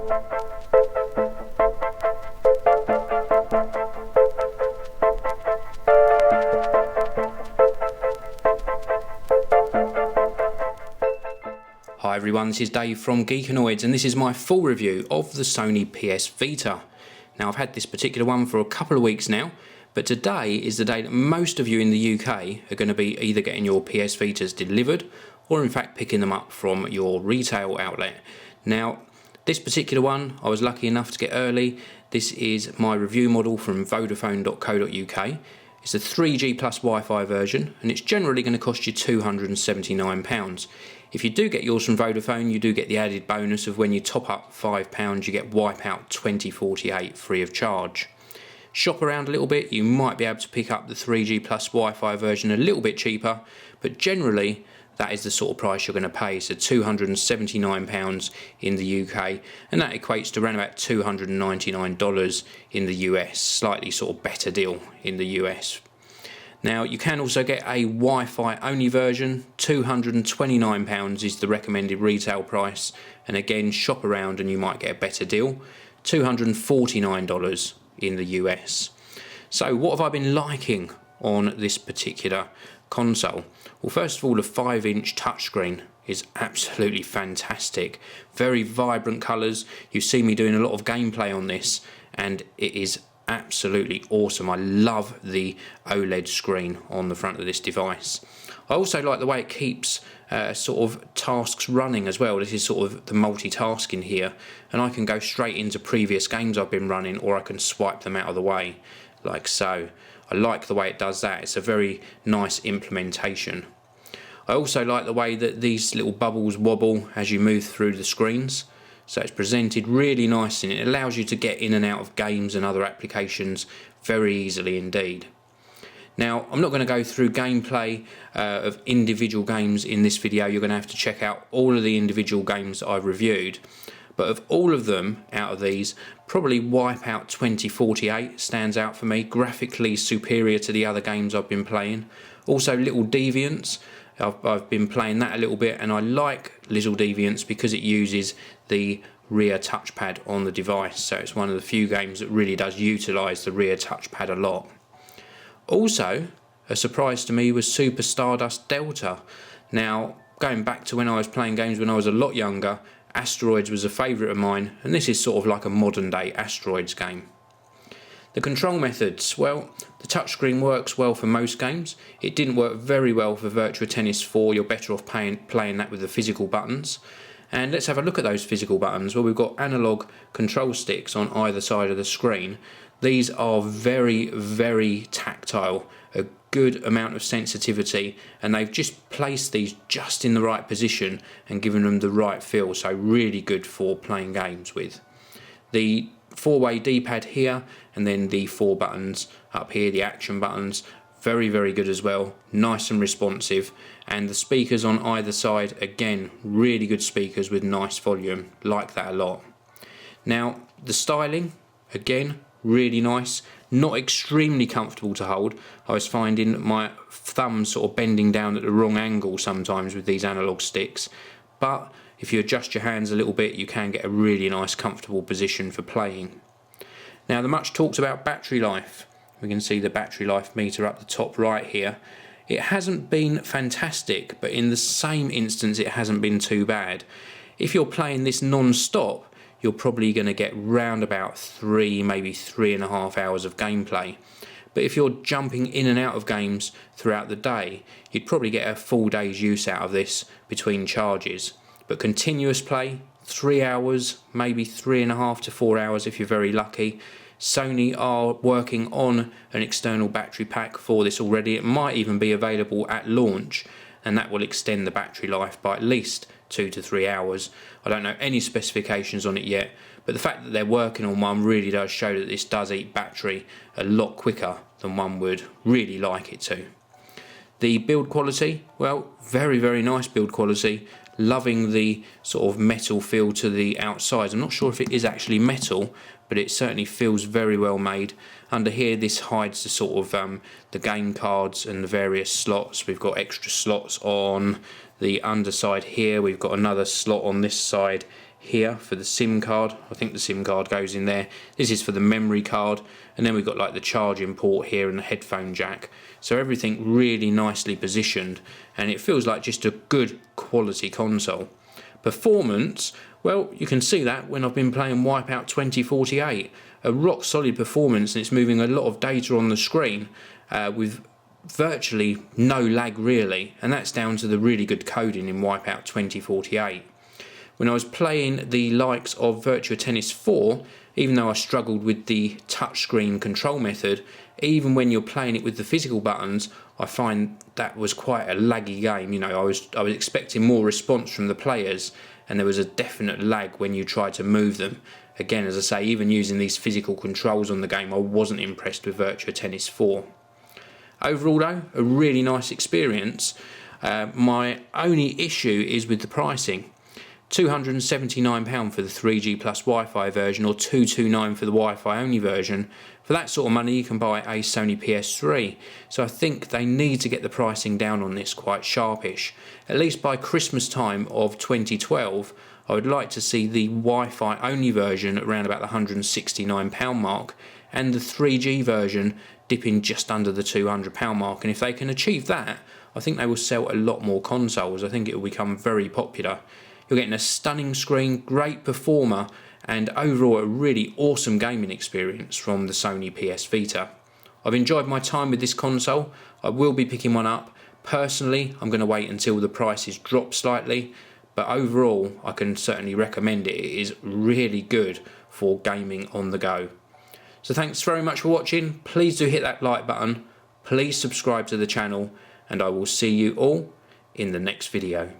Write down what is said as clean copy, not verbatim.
Hi everyone, this is Dave from Geekanoids and this is my full review of the Sony PS Vita. Now I've had this particular one for a couple of weeks now, but today is the day that most of you in the UK are going to be either getting your PS Vitas delivered or in fact picking them up from your retail outlet. Now this particular one I was lucky enough to get early. This is my review model from Vodafone.co.uk. It's a 3G plus Wi-Fi version and it's generally going to cost you £279. If you do get yours from Vodafone, you do get the added bonus of when you top up £5 you get Wipeout 2048 free of charge. Shop around a little bit, you might be able to pick up the 3G plus Wi-Fi version a little bit cheaper, but generally that is the sort of price you're going to pay, so £279 in the UK, and that equates to around about $299 in the US, slightly sort of better deal in the US. Now you can also get a Wi-Fi only version, £229 is the recommended retail price, and again shop around and you might get a better deal, $249 in the US. So what have I been liking on this particular console? Well, first of all, the 5-inch touchscreen is absolutely fantastic. Very vibrant colours. You see me doing a lot of gameplay on this and it is absolutely awesome. I love the OLED screen on the front of this device. I also like the way it keeps sort of tasks running as well. This is sort of the multitasking here, and I can go straight into previous games I've been running, or I can swipe them out of the way like so. I like the way it does that. It's a very nice implementation. I also like the way that these little bubbles wobble as you move through the screens. So it's presented really nice and it allows you to get in and out of games and other applications very easily indeed. Now I'm not going to go through gameplay of individual games in this video. You're going to have to check out all of the individual games that I've reviewed. But of all of them out of these, probably Wipeout 2048 stands out for me, graphically superior to the other games I've been playing. Also Little Deviants, I've been playing that a little bit and I like Little Deviants because it uses the rear touchpad on the device, so it's one of the few games that really does utilise the rear touchpad a lot. Also, a surprise to me was Super Stardust Delta. Now, going back to when I was playing games when I was a lot younger, Asteroids was a favourite of mine, and this is sort of like a modern day Asteroids game. The control methods, well, the touchscreen works well for most games. It didn't work very well for Virtua Tennis 4, you're better off playing that with the physical buttons. And let's have a look at those physical buttons. Well, we've got analog control sticks on either side of the screen. These are very, very tactile, a good amount of sensitivity, and they've just placed these just in the right position and given them the right feel, so really good for playing games with. The 4-way D-pad here, and then the 4 buttons up here, the action buttons, very, very good as well, nice and responsive. And the speakers on either side, again, really good speakers with nice volume, like that a lot. Now, the styling, again, really nice, not extremely comfortable to hold. I was finding my thumb sort of bending down at the wrong angle sometimes with these analog sticks, but if you adjust your hands a little bit, you can get a really nice, comfortable position for playing. Now, the much talked about battery life. We can see the battery life meter up the top right here. It hasn't been fantastic, but in the same instance it hasn't been too bad. If you're playing this non-stop, you're probably going to get round about 3, maybe 3.5 hours of gameplay. But if you're jumping in and out of games throughout the day, you'd probably get a full day's use out of this between charges. But continuous play, 3 hours, maybe 3.5 to 4 hours if you're very lucky. Sony are working on an external battery pack for this already. It might even be available at launch, and that will extend the battery life by at least 2 to 3 hours. I don't know any specifications on it yet, but the fact that they're working on one really does show that this does eat battery a lot quicker than one would really like it to. The build quality, well, very, very nice build quality. Loving the sort of metal feel to the outside. I'm not sure if it is actually metal, but it certainly feels very well made. Under here, this hides the sort of the game cards and the various slots. We've got extra slots on the underside here. We've got another slot on this side here for the SIM card. I think the SIM card goes in there. This is for the memory card, and then we've got like the charging port here and the headphone jack. So everything really nicely positioned, and it feels like just a good quality console. Performance, well, you can see that when I've been playing Wipeout 2048. A rock solid performance, and it's moving a lot of data on the screen with virtually no lag really, and that's down to the really good coding in Wipeout 2048. When I was playing the likes of Virtua Tennis 4, even though I struggled with the touchscreen control method, even when you're playing it with the physical buttons, I find that was quite a laggy game. You know, I was expecting more response from the players, and there was a definite lag when you tried to move them. Again, as I say, even using these physical controls on the game, I wasn't impressed with Virtua Tennis 4. Overall though, a really nice experience. My only issue is with the pricing. £279 for the 3G plus Wi-Fi version, or £229 for the Wi-Fi only version. For that sort of money you can buy a Sony PS3, so I think they need to get the pricing down on this quite sharpish. At least by Christmas time of 2012 I would like to see the Wi-Fi only version around about the £169 mark, and the 3G version dipping just under the £200 mark, and if they can achieve that, I think they will sell a lot more consoles. I think it will become very popular. You're getting a stunning screen, great performer, and overall a really awesome gaming experience from the Sony PS Vita. I've enjoyed my time with this console. I will be picking one up. Personally, I'm going to wait until the prices drop slightly, but overall I can certainly recommend it. It is really good for gaming on the go. So thanks very much for watching. Please do hit that like button. Please subscribe to the channel, and I will see you all in the next video.